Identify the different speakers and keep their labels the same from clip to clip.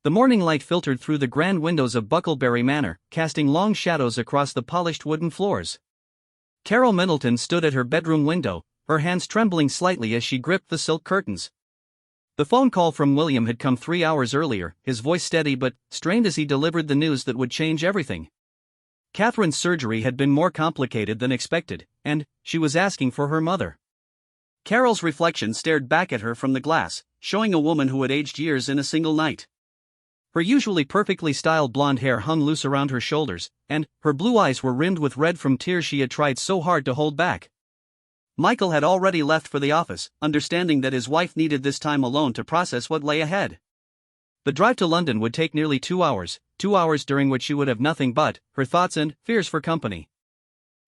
Speaker 1: The morning light filtered through the grand windows of Bucklebury Manor, casting long shadows across the polished wooden floors. Carole Middleton stood at her bedroom window, her hands trembling slightly as she gripped the silk curtains. The phone call from William had come 3 hours earlier, his voice steady but strained as he delivered the news that would change everything. Catherine's surgery had been more complicated than expected, and she was asking for her mother. Carole's reflection stared back at her from the glass, showing a woman who had aged years in a single night. Her usually perfectly styled blonde hair hung loose around her shoulders, and her blue eyes were rimmed with red from tears she had tried so hard to hold back. Michael had already left for the office, understanding that his wife needed this time alone to process what lay ahead. The drive to London would take nearly 2 hours during which she would have nothing but her thoughts and fears for company.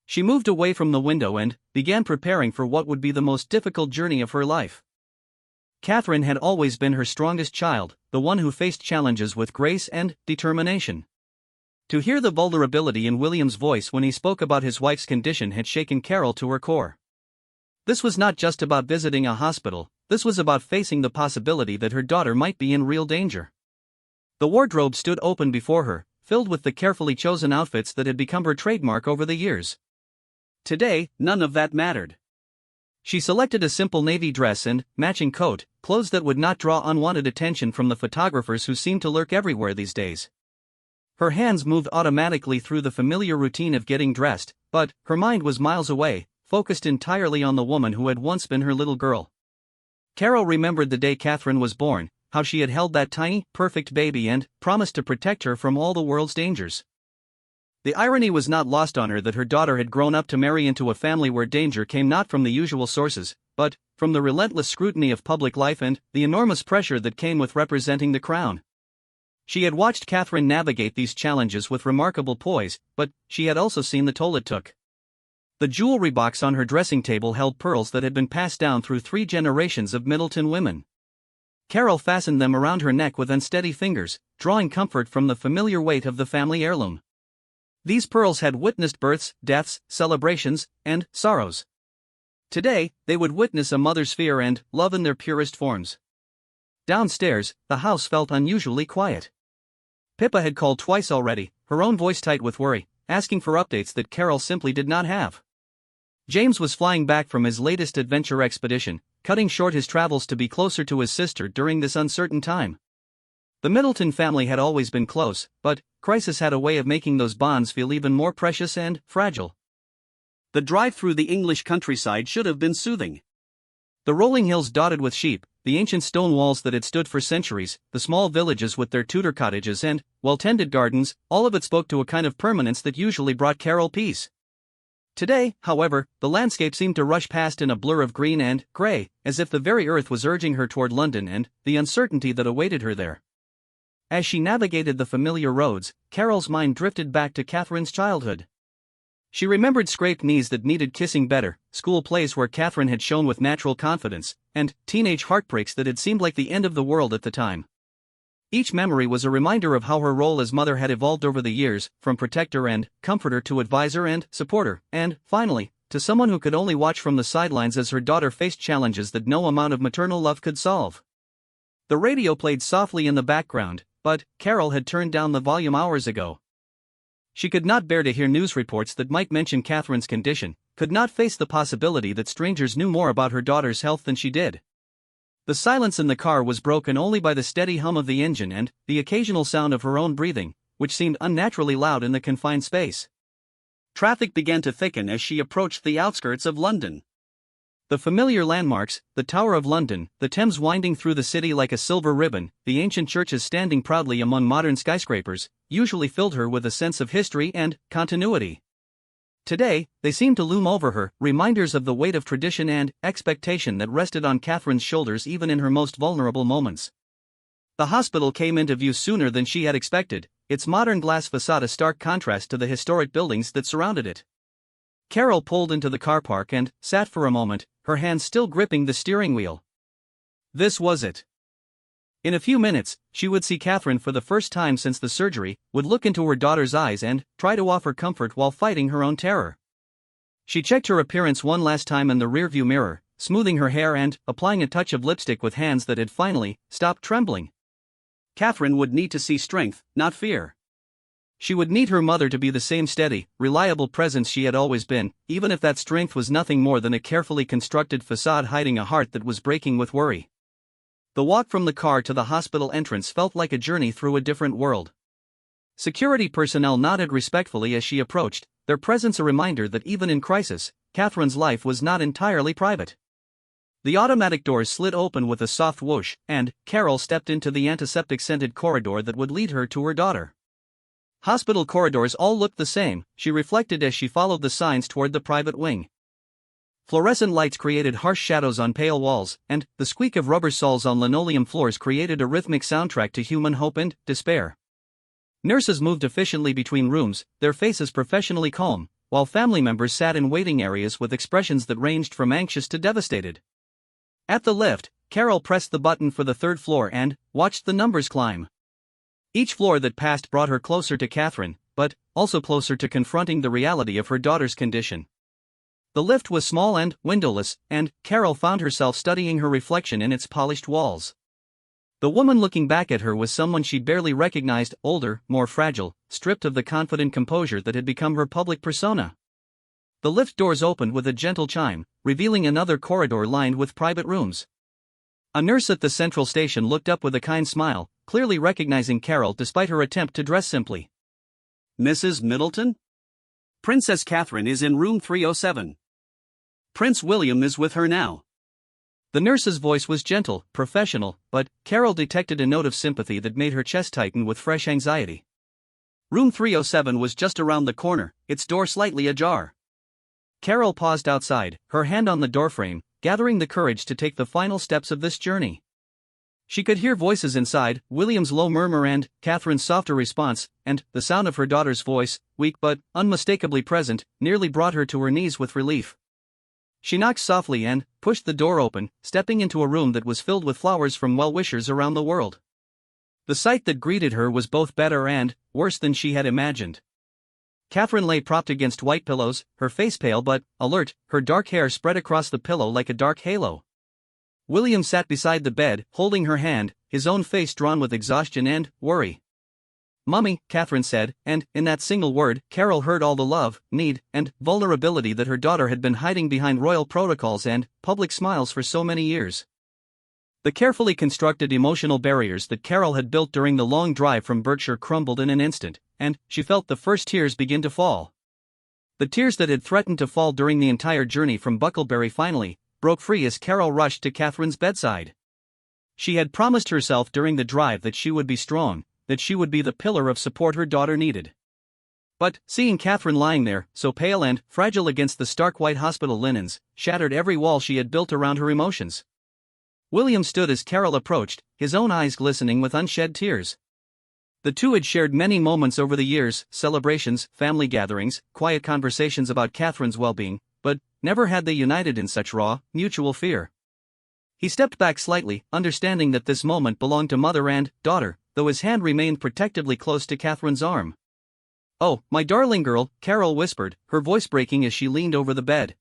Speaker 1: She moved away from the window and began preparing for what would be the most difficult journey of her life. Catherine had always been her strongest child, the one who faced challenges with grace and determination. To hear the vulnerability in William's voice when he spoke about his wife's condition had shaken Carole to her core. This was not just about visiting a hospital, this was about facing the possibility that her daughter might be in real danger. The wardrobe stood open before her, filled with the carefully chosen outfits that had become her trademark over the years. Today, none of that mattered. She selected a simple navy dress and matching coat, clothes that would not draw unwanted attention from the photographers who seemed to lurk everywhere these days. Her hands moved automatically through the familiar routine of getting dressed, but her mind was miles away, focused entirely on the woman who had once been her little girl. Carole remembered the day Catherine was born, how she had held that tiny, perfect baby and promised to protect her from all the world's dangers. The irony was not lost on her that her daughter had grown up to marry into a family where danger came not from the usual sources, but from the relentless scrutiny of public life and the enormous pressure that came with representing the crown. She had watched Catherine navigate these challenges with remarkable poise, but she had also seen the toll it took. The jewelry box on her dressing table held pearls that had been passed down through 3 generations of Middleton women. Carole fastened them around her neck with unsteady fingers, drawing comfort from the familiar weight of the family heirloom. These pearls had witnessed births, deaths, celebrations, and sorrows. Today, they would witness a mother's fear and love in their purest forms. Downstairs, the house felt unusually quiet. Pippa had called twice already, her own voice tight with worry, asking for updates that Carole simply did not have. James was flying back from his latest adventure expedition, cutting short his travels to be closer to his sister during this uncertain time. The Middleton family had always been close, but crisis had a way of making those bonds feel even more precious and fragile. The drive through the English countryside should have been soothing. The rolling hills dotted with sheep, the ancient stone walls that had stood for centuries, the small villages with their Tudor cottages and well-tended gardens, all of it spoke to a kind of permanence that usually brought Carole peace. Today, however, the landscape seemed to rush past in a blur of green and grey, as if the very earth was urging her toward London and the uncertainty that awaited her there. As she navigated the familiar roads, Carole's mind drifted back to Catherine's childhood. She remembered scraped knees that needed kissing better, school plays where Catherine had shone with natural confidence, and teenage heartbreaks that had seemed like the end of the world at the time. Each memory was a reminder of how her role as mother had evolved over the years, from protector and comforter to advisor and supporter, and, finally, to someone who could only watch from the sidelines as her daughter faced challenges that no amount of maternal love could solve. The radio played softly in the background, but Carole had turned down the volume hours ago. She could not bear to hear news reports that might mention Catherine's condition, could not face the possibility that strangers knew more about her daughter's health than she did. The silence in the car was broken only by the steady hum of the engine and the occasional sound of her own breathing, which seemed unnaturally loud in the confined space. Traffic began to thicken as she approached the outskirts of London. The familiar landmarks, the Tower of London, the Thames winding through the city like a silver ribbon, the ancient churches standing proudly among modern skyscrapers, usually filled her with a sense of history and continuity. Today, they seemed to loom over her, reminders of the weight of tradition and expectation that rested on Catherine's shoulders even in her most vulnerable moments. The hospital came into view sooner than she had expected, its modern glass facade a stark contrast to the historic buildings that surrounded it. Carole pulled into the car park and sat for a moment, her hands still gripping the steering wheel. This was it. In a few minutes, she would see Catherine for the first time since the surgery, would look into her daughter's eyes and try to offer comfort while fighting her own terror. She checked her appearance one last time in the rearview mirror, smoothing her hair and applying a touch of lipstick with hands that had finally stopped trembling.
Speaker 2: Catherine would need to see strength, not fear.
Speaker 1: She would need her mother to be the same steady, reliable presence she had always been, even if that strength was nothing more than a carefully constructed facade hiding a heart that was breaking with worry. The walk from the car to the hospital entrance felt like a journey through a different world. Security personnel nodded respectfully as she approached, their presence a reminder that even in crisis, Catherine's life was not entirely private. The automatic doors slid open with a soft whoosh, and Carole stepped into the antiseptic-scented corridor that would lead her to her daughter. Hospital corridors all looked the same, she reflected as she followed the signs toward the private wing. Fluorescent lights created harsh shadows on pale walls, and the squeak of rubber soles on linoleum floors created a rhythmic soundtrack to human hope and despair. Nurses moved efficiently between rooms, their faces professionally calm, while family members sat in waiting areas with expressions that ranged from anxious to devastated. At the lift, Carole pressed the button for the third floor and watched the numbers climb. Each floor that passed brought her closer to Catherine, but also closer to confronting the reality of her daughter's condition. The lift was small and windowless, and Carole found herself studying her reflection in its polished walls. The woman looking back at her was someone she barely recognized, older, more fragile, stripped of the confident composure that had become her public persona. The lift doors opened with a gentle chime, revealing another corridor lined with private rooms. A nurse at the central station looked up with a kind smile, clearly recognizing Carole despite her attempt to dress simply.
Speaker 2: Mrs. Middleton? Princess Catherine is in room 307. Prince William is with her now.
Speaker 1: The nurse's voice was gentle, professional, but Carole detected a note of sympathy that made her chest tighten with fresh anxiety.
Speaker 2: Room 307 was just around the corner, its door slightly ajar.
Speaker 1: Carole paused outside, her hand on the doorframe, gathering the courage to take the final steps of this journey. She could hear voices inside, William's low murmur and Catherine's softer response, and the sound of her daughter's voice, weak but unmistakably present, nearly brought her to her knees with relief. She knocked softly and pushed the door open, stepping into a room that was filled with flowers from well-wishers around the world. The sight that greeted her was both better and worse than she had imagined. Catherine lay propped against white pillows, her face pale but alert, her dark hair spread across the pillow like a dark halo. William sat beside the bed, holding her hand, his own face drawn with exhaustion and worry. "Mummy," Catherine said, and in that single word, Carole heard all the love, need, and vulnerability that her daughter had been hiding behind royal protocols and public smiles for so many years. The carefully constructed emotional barriers that Carole had built during the long drive from Berkshire crumbled in an instant, and she felt the first tears begin to fall. The tears that had threatened to fall during the entire journey from Bucklebury finally broke free as Carole rushed to Catherine's bedside. She had promised herself during the drive that she would be strong, that she would be the pillar of support her daughter needed. But seeing Catherine lying there, so pale and fragile against the stark white hospital linens, shattered every wall she had built around her emotions. William stood as Carole approached, his own eyes glistening with unshed tears. The two had shared many moments over the years, celebrations, family gatherings, quiet conversations about Catherine's well-being, but never had they united in such raw, mutual fear. He stepped back slightly, understanding that this moment belonged to mother and daughter, though his hand remained protectively close to Catherine's arm. "Oh, my darling girl," Carole whispered, her voice breaking as she leaned over the bed.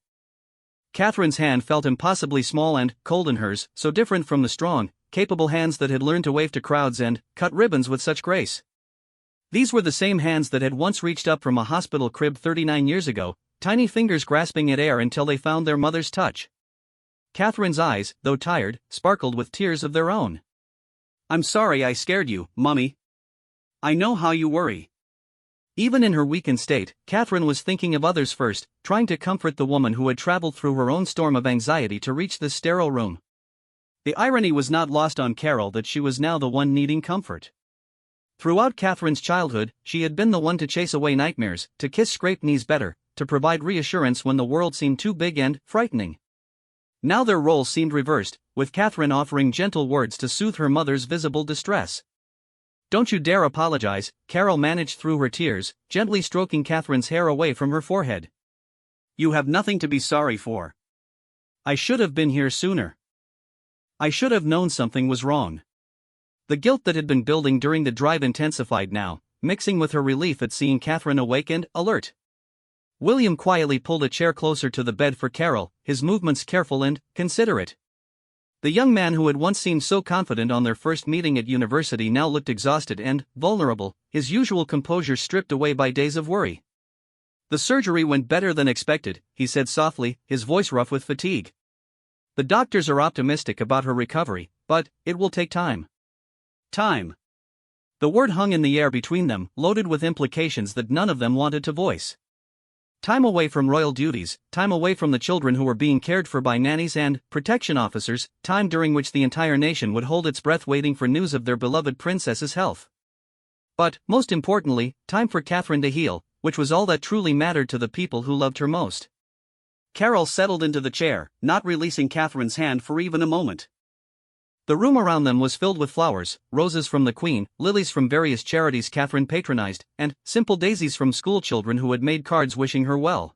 Speaker 1: Catherine's hand felt impossibly small and cold in hers, so different from the strong, capable hands that had learned to wave to crowds and cut ribbons with such grace. These were the same hands that had once reached up from a hospital crib 39 years ago, tiny fingers grasping at air until they found their mother's touch. Catherine's eyes, though tired, sparkled with tears of their own.
Speaker 2: "I'm sorry I scared you, Mummy. I know how you worry."
Speaker 1: Even in her weakened state, Catherine was thinking of others first, trying to comfort the woman who had traveled through her own storm of anxiety to reach this sterile room. The irony was not lost on Carole that she was now the one needing comfort. Throughout Catherine's childhood, she had been the one to chase away nightmares, to kiss scraped knees better, to provide reassurance when the world seemed too big and frightening. Now their roles seemed reversed, with Catherine offering gentle words to soothe her mother's visible distress. "Don't you dare apologize," Carole managed through her tears, gently stroking Catherine's hair away from her forehead.
Speaker 2: "You have nothing to be sorry for.
Speaker 1: I should have been here sooner. I should have known something was wrong." The guilt that had been building during the drive intensified now, mixing with her relief at seeing Catherine awake and alert. William quietly pulled a chair closer to the bed for Carole, his movements careful and considerate. The young man who had once seemed so confident on their first meeting at university now looked exhausted and vulnerable, his usual composure stripped away by days of worry. "The surgery went better than expected," he said softly, his voice rough with fatigue. "The doctors are optimistic about her recovery, but it will take time." Time. The word hung in the air between them, loaded with implications that none of them wanted to voice. Time away from royal duties, time away from the children who were being cared for by nannies and protection officers, time during which the entire nation would hold its breath waiting for news of their beloved princess's health. But, most importantly, time for Catherine to heal, which was all that truly mattered to the people who loved her most. Carole settled into the chair, not releasing Catherine's hand for even a moment. The room around them was filled with flowers, roses from the Queen, lilies from various charities Catherine patronized, and simple daisies from schoolchildren who had made cards wishing her well.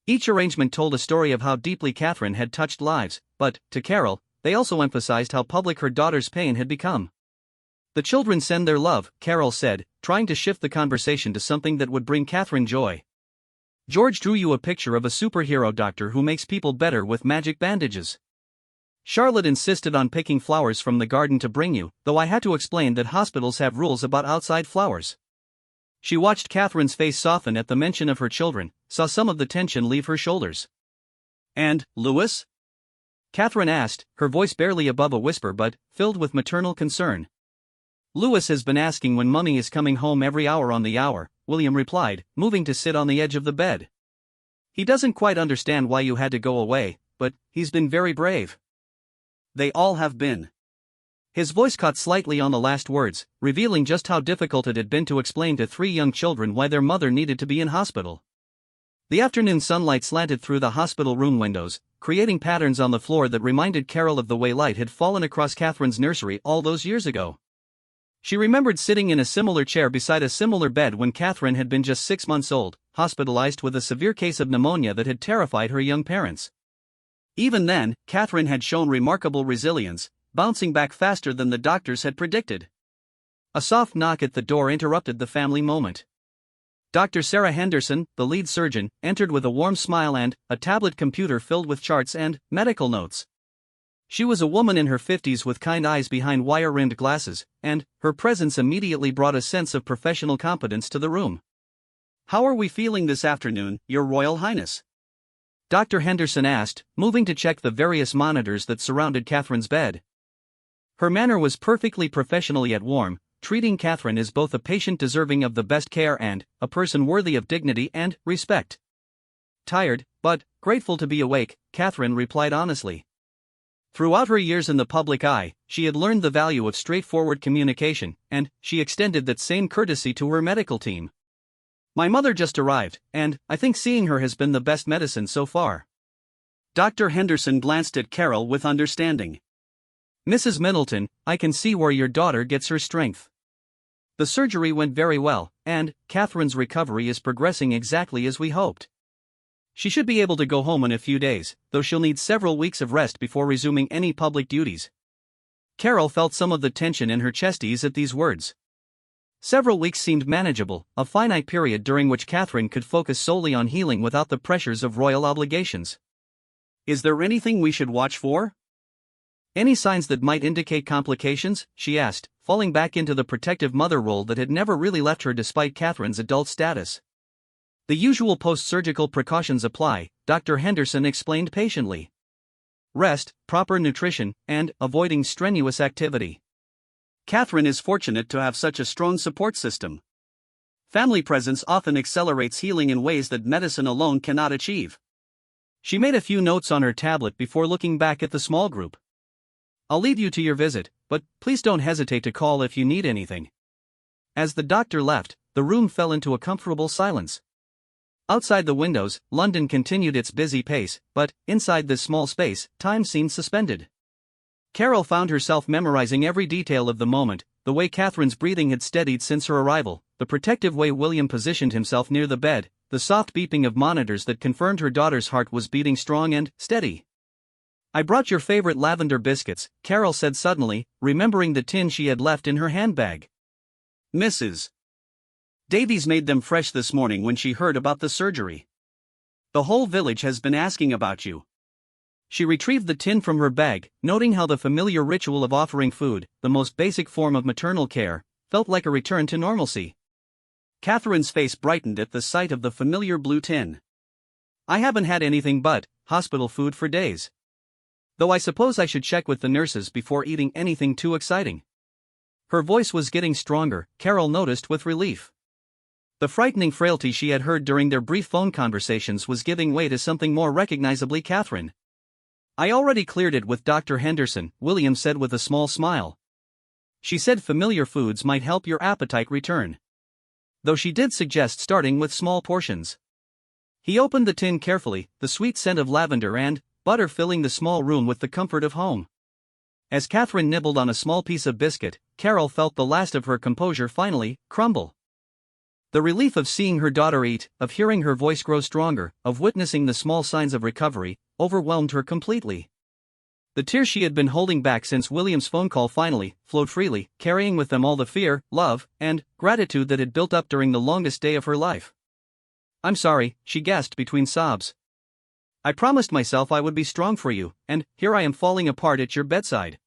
Speaker 1: Each arrangement told a story of how deeply Catherine had touched lives, but, to Carole, they also emphasized how public her daughter's pain had become. "The children send their love," Carole said, trying to shift the conversation to something that would bring Catherine joy. "George drew you a picture of a superhero doctor who makes people better with magic bandages. Charlotte insisted on picking flowers from the garden to bring you, though I had to explain that hospitals have rules about outside flowers." She watched Catherine's face soften at the mention of her children, saw some of the tension leave her shoulders. "And, Louis?" Catherine asked, her voice barely above a whisper but filled with maternal concern. "Louis has been asking when Mummy is coming home every hour on the hour," William replied, moving to sit on the edge of the bed. "He doesn't quite understand why you had to go away, but he's been very brave." "They all have been." His voice caught slightly on the last words, revealing just how difficult it had been to explain to three young children why their mother needed to be in hospital. The afternoon sunlight slanted through the hospital room windows, creating patterns on the floor that reminded Carole of the way light had fallen across Catherine's nursery all those years ago. She remembered sitting in a similar chair beside a similar bed when Catherine had been just 6 months old, hospitalized with a severe case of pneumonia that had terrified her young parents. Even then, Catherine had shown remarkable resilience, bouncing back faster than the doctors had predicted. A soft knock at the door interrupted the family moment. Dr. Sarah Henderson, the lead surgeon, entered with a warm smile and a tablet computer filled with charts and medical notes. She was a woman in her 50s with kind eyes behind wire-rimmed glasses, and her presence immediately brought a sense of professional competence to the room. "How are we feeling this afternoon, Your Royal Highness?" Dr. Henderson asked, moving to check the various monitors that surrounded Catherine's bed. Her manner was perfectly professional yet warm, treating Catherine as both a patient deserving of the best care and a person worthy of dignity and respect. "Tired, but grateful to be awake," Catherine replied honestly. Throughout her years in the public eye, she had learned the value of straightforward communication, and she extended that same courtesy to her medical team. "My mother just arrived, and I think seeing her has been the best medicine so far." Dr. Henderson glanced at Carole with understanding. "Mrs. Middleton, I can see where your daughter gets her strength. The surgery went very well, and Catherine's recovery is progressing exactly as we hoped. She should be able to go home in a few days, though she'll need several weeks of rest before resuming any public duties." Carole felt some of the tension in her chest ease at these words. Several weeks seemed manageable, a finite period during which Catherine could focus solely on healing without the pressures of royal obligations. "Is there anything we should watch for? Any signs that might indicate complications?" she asked, falling back into the protective mother role that had never really left her despite Catherine's adult status. "The usual post-surgical precautions apply," Dr. Henderson explained patiently. "Rest, proper nutrition, and avoiding strenuous activity. Catherine is fortunate to have such a strong support system. Family presence often accelerates healing in ways that medicine alone cannot achieve." She made a few notes on her tablet before looking back at the small group. "I'll leave you to your visit, but please don't hesitate to call if you need anything." As the doctor left, the room fell into a comfortable silence. Outside the windows, London continued its busy pace, but inside this small space, time seemed suspended. Carole found herself memorizing every detail of the moment, the way Catherine's breathing had steadied since her arrival, the protective way William positioned himself near the bed, the soft beeping of monitors that confirmed her daughter's heart was beating strong and steady. "I brought your favorite lavender biscuits," Carole said suddenly, remembering the tin she had left in her handbag. "Mrs. Davies made them fresh this morning when she heard about the surgery. The whole village has been asking about you." She retrieved the tin from her bag, noting how the familiar ritual of offering food, the most basic form of maternal care, felt like a return to normalcy.
Speaker 2: Catherine's face brightened at the sight of the familiar blue tin.
Speaker 1: I haven't had anything but hospital food for days. Though I suppose I should check with the nurses before eating anything too exciting. Her voice was getting stronger, Carole noticed with relief. The frightening frailty she had heard during their brief phone conversations was giving way to something more recognizably Catherine. I already cleared it with Dr. Henderson, William said with a small smile. She said familiar foods might help your appetite return. Though she did suggest starting with small portions. He opened the tin carefully, the sweet scent of lavender and butter filling the small room with the comfort of home. As Catherine nibbled on a small piece of biscuit, Carole felt the last of her composure finally crumble. The relief of seeing her daughter eat, of hearing her voice grow stronger, of witnessing the small signs of recovery, overwhelmed her completely. The tears she had been holding back since William's phone call finally flowed freely, carrying with them all the fear, love, and gratitude that had built up during the longest day of her life. I'm sorry, she gasped between sobs. I promised myself I would be strong for you, and here I am falling apart at your bedside.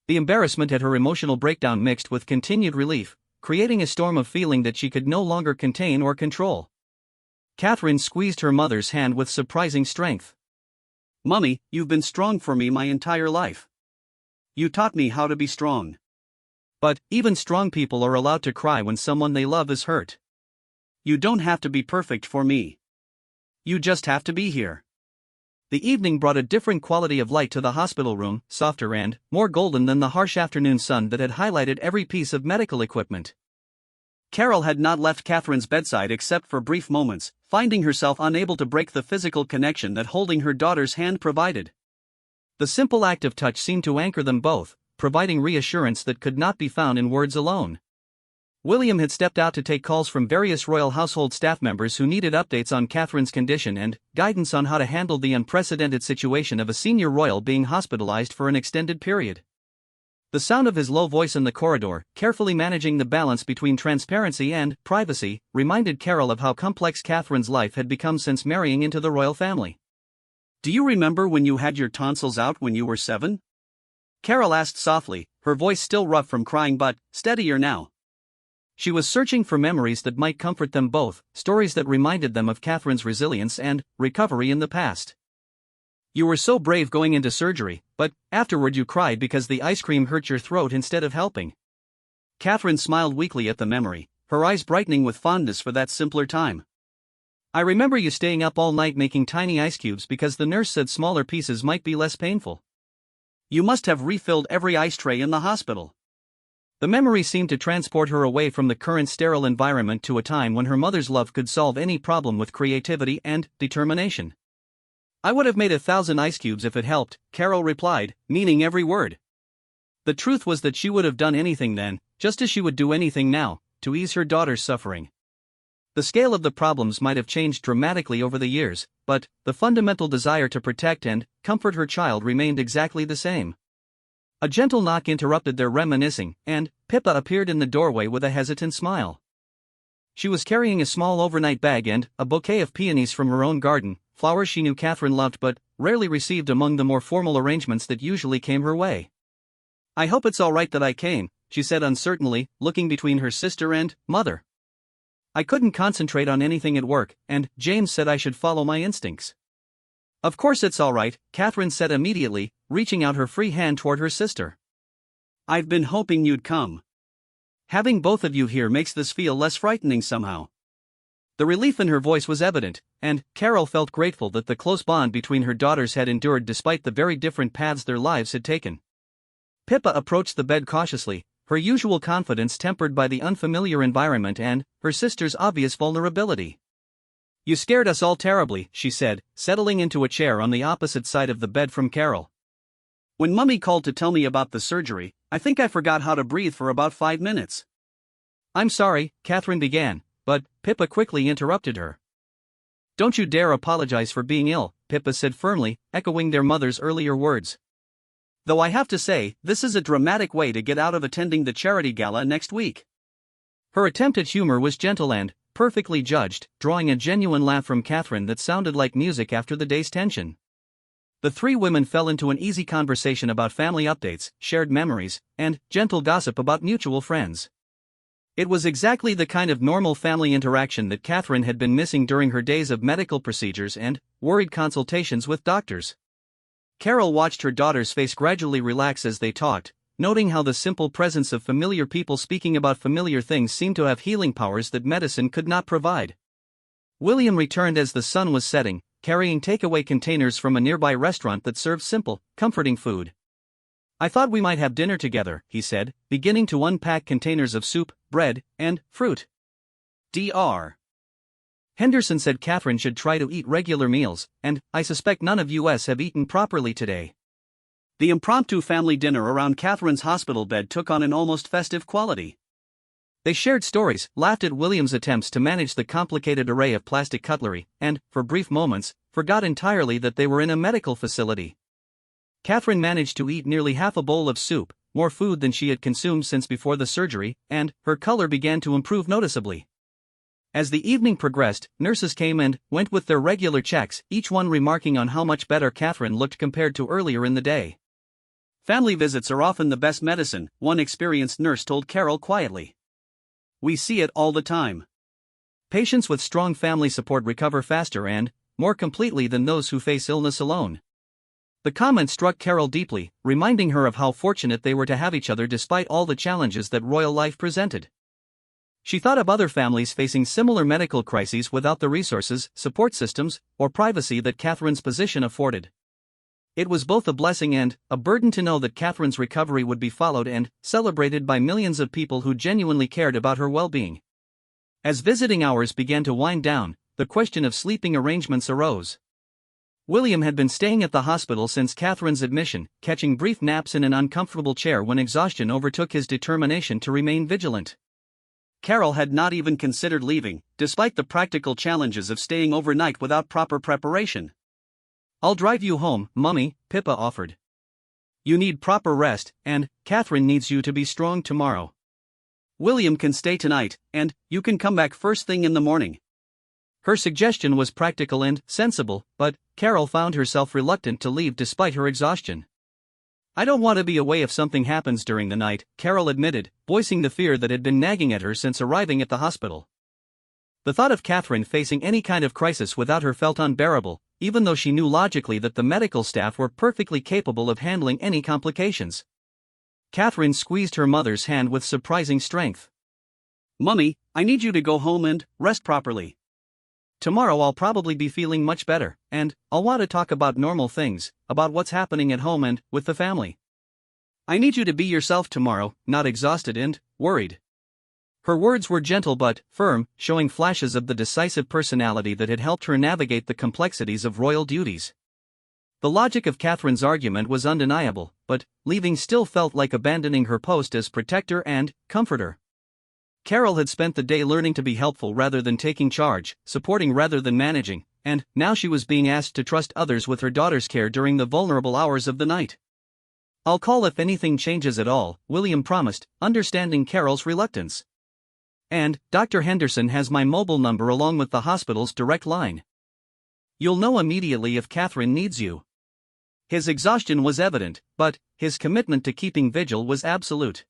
Speaker 1: The embarrassment at her emotional breakdown mixed with continued relief, creating a storm of feeling that she could no longer contain or control. Catherine squeezed her mother's hand with surprising strength.
Speaker 2: Mummy, you've been strong for me my entire life. You taught me how to be strong.
Speaker 1: But even strong people are allowed to cry when someone they love is hurt.
Speaker 2: You don't have to be perfect for me. You just have to be here.
Speaker 1: The evening brought a different quality of light to the hospital room, softer and more golden than the harsh afternoon sun that had highlighted every piece of medical equipment.
Speaker 2: Carole had not left Catherine's bedside except for brief moments, finding herself unable to break the physical connection that holding her daughter's hand provided.
Speaker 1: The simple act of touch seemed to anchor them both, providing reassurance that could not be found in words alone. William had stepped out to take calls from various royal household staff members who needed updates on Catherine's condition and guidance on how to handle the unprecedented situation of a senior royal being hospitalized for an extended period. The sound of his low voice in the corridor, carefully managing the balance between transparency and privacy, reminded Carole of how complex Catherine's life had become since marrying into the royal family.
Speaker 2: Do you remember when you had your tonsils out when you were 7? Carole asked softly, her voice still rough from crying but steadier now.
Speaker 1: She was searching for memories that might comfort them both, stories that reminded them of Catherine's resilience and recovery in the past. You were so brave going into surgery, but afterward you cried because the ice cream hurt your throat instead of helping. Catherine smiled weakly at the memory, her eyes brightening with fondness for that simpler time. I remember you staying up all night making tiny ice cubes because the nurse said smaller pieces might be less painful.
Speaker 2: You must have refilled every ice tray in the hospital.
Speaker 1: The memory seemed to transport her away from the current sterile environment to a time when her mother's love could solve any problem with creativity and determination. I would have made 1,000 ice cubes if it helped, Carole replied, meaning every word. The truth was that she would have done anything then, just as she would do anything now, to ease her daughter's suffering. The scale of the problems might have changed dramatically over the years, but the fundamental desire to protect and comfort her child remained exactly the same. A gentle knock interrupted their reminiscing, and Pippa appeared in the doorway with a hesitant smile. She was carrying a small overnight bag and a bouquet of peonies from her own garden, flowers she knew Catherine loved but rarely received among the more formal arrangements that usually came her way. I hope it's all right that I came, she said uncertainly, looking between her sister and mother. I couldn't concentrate on anything at work, and James said I should follow my instincts. Of course it's all right, Catherine said immediately, reaching out her free hand toward her sister.
Speaker 2: I've been hoping you'd come.
Speaker 1: Having both of you here makes this feel less frightening somehow. The relief in her voice was evident, and Carole felt grateful that the close bond between her daughters had endured despite the very different paths their lives had taken. Pippa approached the bed cautiously, her usual confidence tempered by the unfamiliar environment and her sister's obvious vulnerability. You scared us all terribly, she said, settling into a chair on the opposite side of the bed from Carole.
Speaker 2: When Mummy called to tell me about the surgery, I think I forgot how to breathe for about 5 minutes.
Speaker 1: I'm sorry, Catherine began, but Pippa quickly interrupted her. Don't you dare apologize for being ill, Pippa said firmly, echoing their mother's earlier words. Though I have to say, this is a dramatic way to get out of attending the charity gala next week. Her attempt at humor was gentle and perfectly judged, drawing a genuine laugh from Catherine that sounded like music after the day's tension. The three women fell into an easy conversation about family updates, shared memories, and gentle gossip about mutual friends. It was exactly the kind of normal family interaction that Catherine had been missing during her days of medical procedures and worried consultations with doctors. Carole watched her daughter's face gradually relax as they talked, noting how the simple presence of familiar people speaking about familiar things seemed to have healing powers that medicine could not provide. William returned as the sun was setting, carrying takeaway containers from a nearby restaurant that served simple, comforting food. "I thought we might have dinner together," he said, beginning to unpack containers of soup, bread, and fruit. Dr. Henderson said Catherine should try to eat regular meals, and I suspect none of us have eaten properly today.
Speaker 2: The impromptu family dinner around Catherine's hospital bed took on an almost festive quality.
Speaker 1: They shared stories, laughed at William's attempts to manage the complicated array of plastic cutlery, and, for brief moments, forgot entirely that they were in a medical facility. Catherine managed to eat nearly half a bowl of soup, more food than she had consumed since before the surgery, and her color began to improve noticeably. As the evening progressed, nurses came and went with their regular checks, each one remarking on how much better Catherine looked compared to earlier in the day.
Speaker 2: "Family visits are often the best medicine," one experienced nurse told Carole quietly. "We see it all the time.
Speaker 1: Patients with strong family support recover faster and more completely than those who face illness alone." The comment struck Carole deeply, reminding her of how fortunate they were to have each other despite all the challenges that royal life presented. She thought of other families facing similar medical crises without the resources, support systems, or privacy that Catherine's position afforded. It was both a blessing and a burden to know that Catherine's recovery would be followed and celebrated by millions of people who genuinely cared about her well-being. As visiting hours began to wind down, the question of sleeping arrangements arose. William had been staying at the hospital since Catherine's admission, catching brief naps in an uncomfortable chair when exhaustion overtook his determination to remain vigilant.
Speaker 2: Carole had not even considered leaving, despite the practical challenges of staying overnight without proper preparation.
Speaker 1: "I'll drive you home, Mummy," Pippa offered. "You need proper rest, and Catherine needs you to be strong tomorrow."
Speaker 2: "William can stay tonight, and you can come back first thing in the morning."
Speaker 1: Her suggestion was practical and sensible, but Carole found herself reluctant to leave despite her exhaustion. "I don't want to be away if something happens during the night," Carole admitted, voicing the fear that had been nagging at her since arriving at the hospital. The thought of Catherine facing any kind of crisis without her felt unbearable, even though she knew logically that the medical staff were perfectly capable of handling any complications. Catherine squeezed her mother's hand with surprising strength.
Speaker 2: "Mummy, I need you to go home and rest properly.
Speaker 1: Tomorrow I'll probably be feeling much better, and I'll want to talk about normal things, about what's happening at home and with the family. I need you to be yourself tomorrow, not exhausted and worried." Her words were gentle but firm, showing flashes of the decisive personality that had helped her navigate the complexities of royal duties. The logic of Catherine's argument was undeniable, but leaving still felt like abandoning her post as protector and comforter. Carole had spent the day learning to be helpful rather than taking charge, supporting rather than managing, and now she was being asked to trust others with her daughter's care during the vulnerable hours of the night. "I'll call if anything changes at all," William promised, understanding Carole's reluctance. "And Dr. Henderson has my mobile number along with the hospital's direct line. You'll know immediately if Catherine needs you." His exhaustion was evident, but his commitment to keeping vigil was absolute.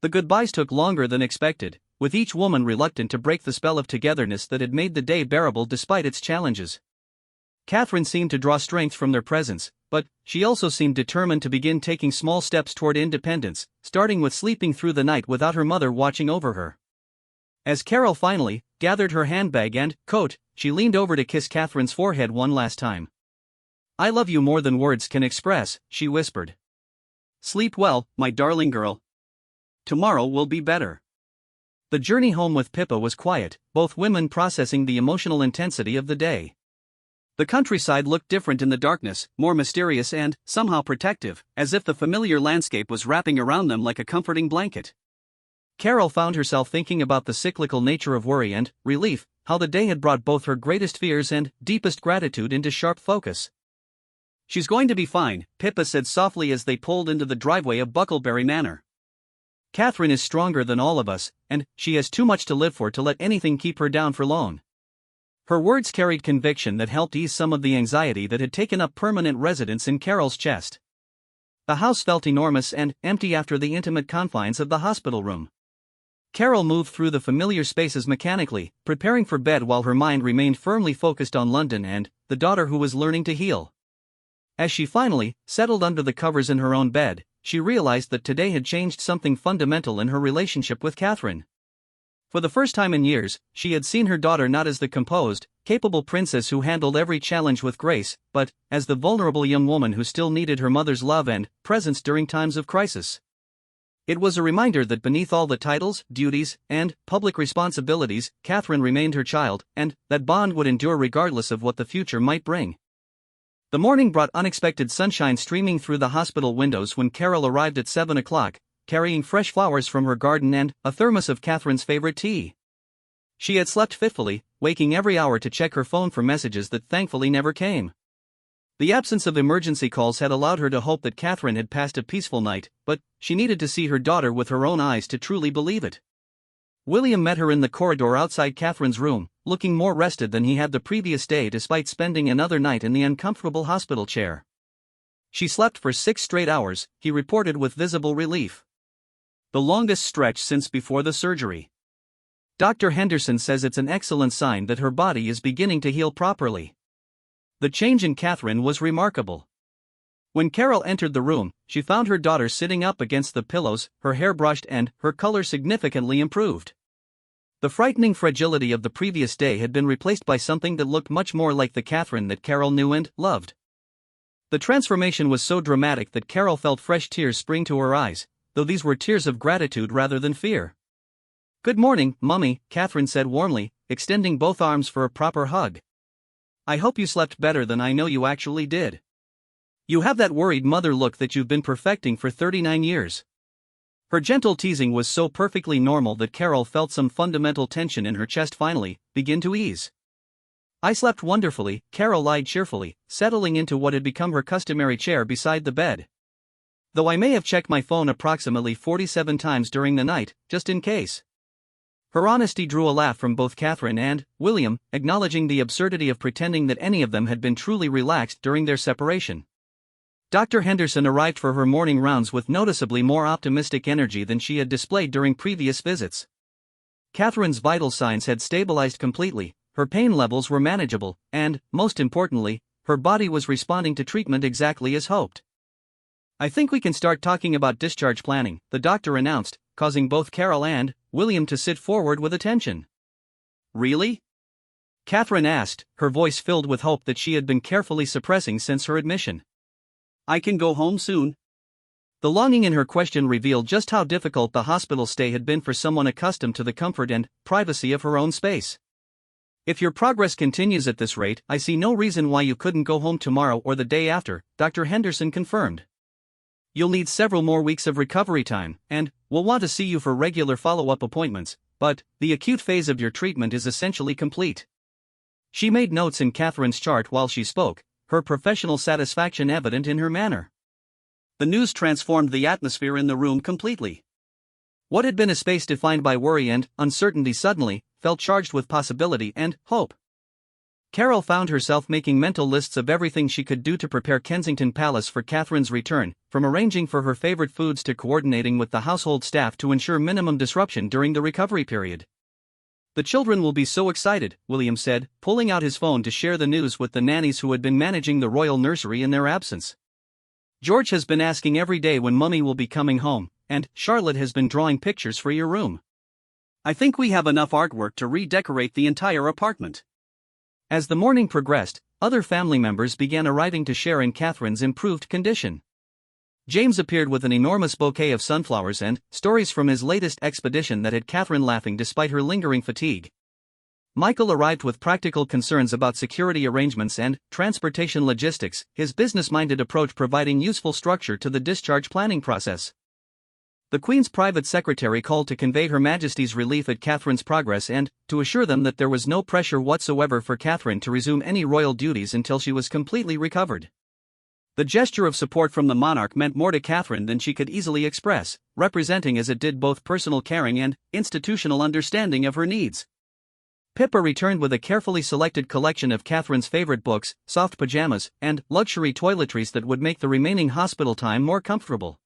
Speaker 1: The goodbyes took longer than expected, with each woman reluctant to break the spell of togetherness that had made the day bearable despite its challenges. Catherine seemed to draw strength from their presence, but she also seemed determined to begin taking small steps toward independence, starting with sleeping through the night without her mother watching over her. As Carole finally gathered her handbag and coat, she leaned over to kiss Catherine's forehead one last time. "I love you more than words can express," she whispered. "Sleep well, my darling girl. Tomorrow will be better." The journey home with Pippa was quiet, both women processing the emotional intensity of the day. The countryside looked different in the darkness, more mysterious and somehow protective, as if the familiar landscape was wrapping around them like a comforting blanket. Carole found herself thinking about the cyclical nature of worry and relief, how the day had brought both her greatest fears and deepest gratitude into sharp focus. "She's going to be fine," Pippa said softly as they pulled into the driveway of Bucklebury Manor. "Catherine is stronger than all of us, and she has too much to live for to let anything keep her down for long." Her words carried conviction that helped ease some of the anxiety that had taken up permanent residence in Carole's chest. The house felt enormous and empty after the intimate confines of the hospital room. Carole moved through the familiar spaces mechanically, preparing for bed while her mind remained firmly focused on London and the daughter who was learning to heal. As she finally settled under the covers in her own bed, she realized that today had changed something fundamental in her relationship with Catherine. For the first time in years, she had seen her daughter not as the composed, capable princess who handled every challenge with grace, but as the vulnerable young woman who still needed her mother's love and presence during times of crisis. It was a reminder that beneath all the titles, duties, and public responsibilities, Catherine remained her child, and that bond would endure regardless of what the future might bring. The morning brought unexpected sunshine streaming through the hospital windows when Carole arrived at 7 o'clock, carrying fresh flowers from her garden and a thermos of Catherine's favorite tea. She had slept fitfully, waking every hour to check her phone for messages that thankfully never came. The absence of emergency calls had allowed her to hope that Catherine had passed a peaceful night, but she needed to see her daughter with her own eyes to truly believe it. William met her in the corridor outside Catherine's room, looking more rested than he had the previous day despite spending another night in the uncomfortable hospital chair. She slept for 6 straight hours, he reported with visible relief. The longest stretch since before the surgery. Dr. Henderson says it's an excellent sign that her body is beginning to heal properly. The change in Catherine was remarkable. When Carole entered the room, she found her daughter sitting up against the pillows, her hair brushed and her color significantly improved. The frightening fragility of the previous day had been replaced by something that looked much more like the Catherine that Carole knew and loved. The transformation was so dramatic that Carole felt fresh tears spring to her eyes, though these were tears of gratitude rather than fear. "Good morning, Mummy," Catherine said warmly, extending both arms for a proper hug. "I hope you slept better than I know you actually did. You have that worried mother look that you've been perfecting for 39 years. Her gentle teasing was so perfectly normal that Carole felt some fundamental tension in her chest finally begin to ease. "I slept wonderfully," Carole lied cheerfully, settling into what had become her customary chair beside the bed. "Though I may have checked my phone approximately 47 times during the night, just in case." Her honesty drew a laugh from both Catherine and William, acknowledging the absurdity of pretending that any of them had been truly relaxed during their separation. Dr. Henderson arrived for her morning rounds with noticeably more optimistic energy than she had displayed during previous visits. Catherine's vital signs had stabilized completely, her pain levels were manageable, and, most importantly, her body was responding to treatment exactly as hoped. "I think we can start talking about discharge planning," the doctor announced, causing both Carole and William to sit forward with attention. "Really?" Catherine asked, her voice filled with hope that she had been carefully suppressing since her admission. "I can go home soon." The longing in her question revealed just how difficult the hospital stay had been for someone accustomed to the comfort and privacy of her own space. "If your progress continues at this rate, I see no reason why you couldn't go home tomorrow or the day after," Dr. Henderson confirmed. "You'll need several more weeks of recovery time, and we'll want to see you for regular follow-up appointments, but the acute phase of your treatment is essentially complete." She made notes in Catherine's chart while she spoke, her professional satisfaction evident in her manner. The news transformed the atmosphere in the room completely. What had been a space defined by worry and uncertainty suddenly felt charged with possibility and hope. Carole found herself making mental lists of everything she could do to prepare Kensington Palace for Catherine's return, from arranging for her favorite foods to coordinating with the household staff to ensure minimum disruption during the recovery period. "The children will be so excited," William said, pulling out his phone to share the news with the nannies who had been managing the royal nursery in their absence. "George has been asking every day when Mummy will be coming home, and Charlotte has been drawing pictures for your room. I think we have enough artwork to redecorate the entire apartment." As the morning progressed, other family members began arriving to share in Catherine's improved condition. James appeared with an enormous bouquet of sunflowers and stories from his latest expedition that had Catherine laughing despite her lingering fatigue. Michael arrived with practical concerns about security arrangements and transportation logistics, his business-minded approach providing useful structure to the discharge planning process. The Queen's private secretary called to convey Her Majesty's relief at Catherine's progress and to assure them that there was no pressure whatsoever for Catherine to resume any royal duties until she was completely recovered. The gesture of support from the monarch meant more to Catherine than she could easily express, representing as it did both personal caring and institutional understanding of her needs. Pippa returned with a carefully selected collection of Catherine's favorite books, soft pajamas, and luxury toiletries that would make the remaining hospital time more comfortable.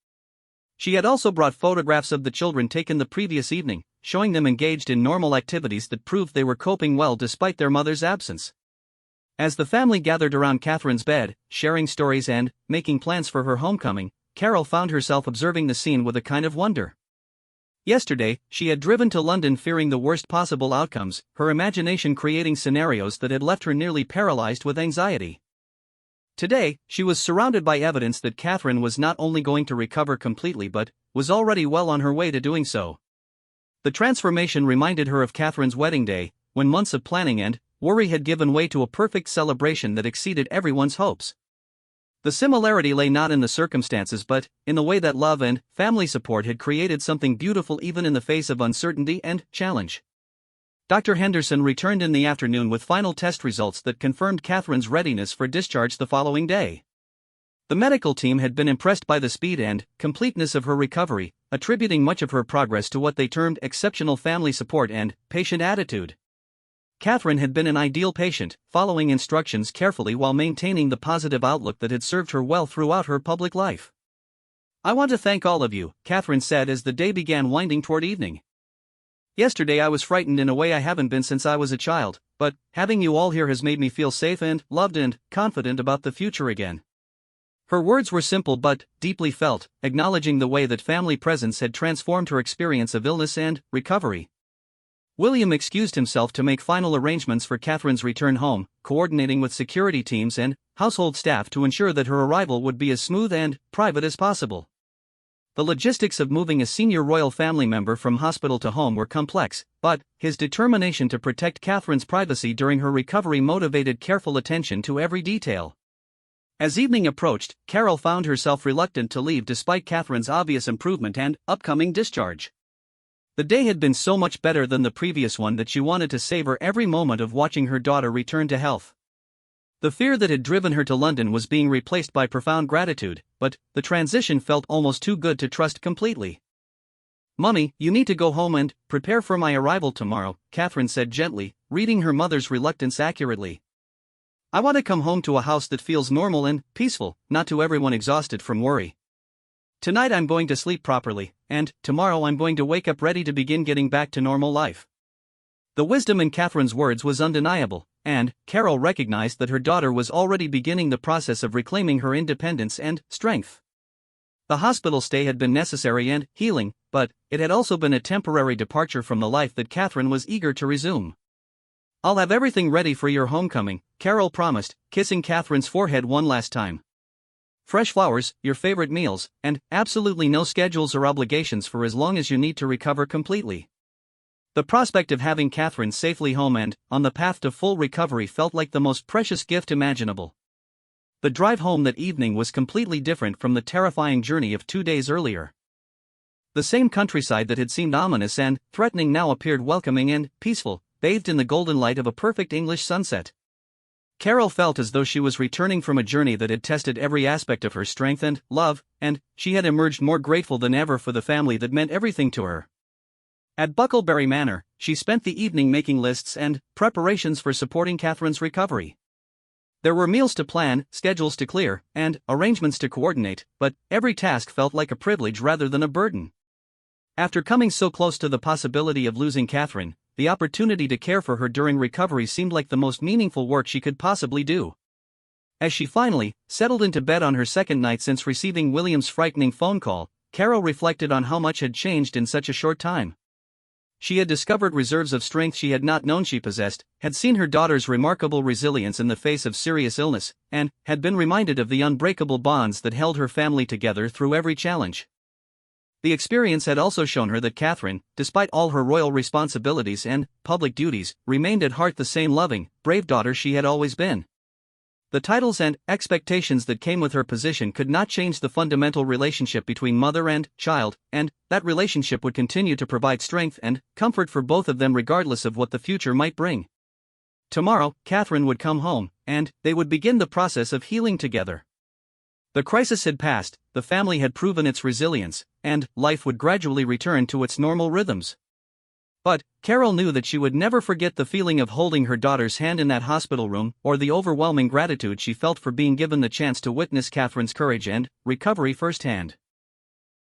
Speaker 1: She had also brought photographs of the children taken the previous evening, showing them engaged in normal activities that proved they were coping well despite their mother's absence. As the family gathered around Catherine's bed, sharing stories and making plans for her homecoming, Carole found herself observing the scene with a kind of wonder. Yesterday, she had driven to London fearing the worst possible outcomes, her imagination creating scenarios that had left her nearly paralyzed with anxiety. Today, she was surrounded by evidence that Catherine was not only going to recover completely but was already well on her way to doing so. The transformation reminded her of Catherine's wedding day, when months of planning and worry had given way to a perfect celebration that exceeded everyone's hopes. The similarity lay not in the circumstances but in the way that love and family support had created something beautiful even in the face of uncertainty and challenge. Dr. Henderson returned in the afternoon with final test results that confirmed Catherine's readiness for discharge the following day. The medical team had been impressed by the speed and completeness of her recovery, attributing much of her progress to what they termed exceptional family support and patient attitude. Catherine had been an ideal patient, following instructions carefully while maintaining the positive outlook that had served her well throughout her public life. "I want to thank all of you," Catherine said as the day began winding toward evening. "Yesterday I was frightened in a way I haven't been since I was a child, but having you all here has made me feel safe and loved and confident about the future again." Her words were simple but deeply felt, acknowledging the way that family presence had transformed her experience of illness and recovery. William excused himself to make final arrangements for Catherine's return home, coordinating with security teams and household staff to ensure that her arrival would be as smooth and private as possible. The logistics of moving a senior royal family member from hospital to home were complex, but his determination to protect Catherine's privacy during her recovery motivated careful attention to every detail. As evening approached, Carole found herself reluctant to leave despite Catherine's obvious improvement and upcoming discharge. The day had been so much better than the previous one that she wanted to savor every moment of watching her daughter return to health. The fear that had driven her to London was being replaced by profound gratitude, but the transition felt almost too good to trust completely. "Mummy, you need to go home and prepare for my arrival tomorrow," Catherine said gently, reading her mother's reluctance accurately. "I want to come home to a house that feels normal and peaceful, not to everyone exhausted from worry. Tonight I'm going to sleep properly, and tomorrow I'm going to wake up ready to begin getting back to normal life." The wisdom in Catherine's words was undeniable, and Carole recognized that her daughter was already beginning the process of reclaiming her independence and strength. The hospital stay had been necessary and healing, but it had also been a temporary departure from the life that Catherine was eager to resume. "I'll have everything ready for your homecoming," Carole promised, kissing Catherine's forehead one last time. "Fresh flowers, your favorite meals, and absolutely no schedules or obligations for as long as you need to recover completely." The prospect of having Catherine safely home and on the path to full recovery felt like the most precious gift imaginable. The drive home that evening was completely different from the terrifying journey of 2 days earlier. The same countryside that had seemed ominous and threatening now appeared welcoming and peaceful, bathed in the golden light of a perfect English sunset. Carole felt as though she was returning from a journey that had tested every aspect of her strength and love, and she had emerged more grateful than ever for the family that meant everything to her. At Bucklebury Manor, she spent the evening making lists and preparations for supporting Catherine's recovery. There were meals to plan, schedules to clear, and arrangements to coordinate, but every task felt like a privilege rather than a burden. After coming so close to the possibility of losing Catherine, the opportunity to care for her during recovery seemed like the most meaningful work she could possibly do. As she finally settled into bed on her second night since receiving William's frightening phone call, Carole reflected on how much had changed in such a short time. She had discovered reserves of strength she had not known she possessed, had seen her daughter's remarkable resilience in the face of serious illness, and had been reminded of the unbreakable bonds that held her family together through every challenge. The experience had also shown her that Catherine, despite all her royal responsibilities and public duties, remained at heart the same loving, brave daughter she had always been. The titles and expectations that came with her position could not change the fundamental relationship between mother and child, and that relationship would continue to provide strength and comfort for both of them regardless of what the future might bring. Tomorrow, Catherine would come home, and they would begin the process of healing together. The crisis had passed, the family had proven its resilience, and life would gradually return to its normal rhythms. But Carole knew that she would never forget the feeling of holding her daughter's hand in that hospital room, or the overwhelming gratitude she felt for being given the chance to witness Catherine's courage and recovery firsthand.